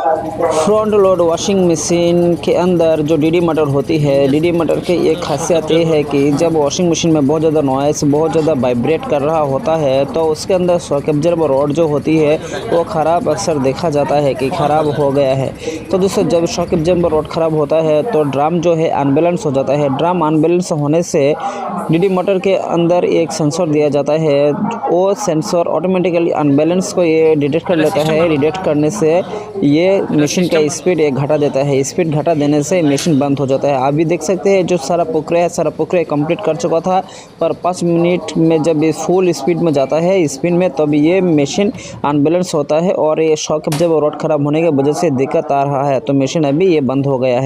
Front load washing machine के अंदर जो डीडी मोटर होती है, डीडी मोटर की एक खासियत ये है कि जब वॉशिंग मशीन में बहुत ज़्यादा नॉइस, बहुत ज़्यादा वाइब्रेट कर रहा होता है तो उसके अंदर शॉक एब्जॉर्बर रॉड जो होती है वो ख़राब अक्सर देखा जाता है कि ख़राब हो गया है। तो दोस्तों, जब शॉक एब्जॉर्बर रॉड ख़राब होता है तो ड्रम जो है अनबैलेंस हो जाता है। ड्रम अनबैलेंस होने से डीडी मोटर के अंदर एक सेंसर दिया जाता है, वो सेंसर ऑटोमेटिकली अनबैलेंस को ये डिटेक्ट कर लेता है। डिटेक्ट करने से ये मशीन का स्पीड एक घटा देता है। स्पीड घटा देने से मशीन बंद हो जाता है। आप भी देख सकते हैं जो सारा प्रक्रिया है, सारा प्रक्रिया कंप्लीट कर चुका था, पर 5 मिनट में जब ये फुल स्पीड में जाता है स्पिन में, तब ये मशीन अनबैलेंस होता है और ये शॉक एब्जॉर्बर रॉड खराब होने की वजह से दिक्कत आ रहा है। तो मशीन अभी ये बंद हो गया है।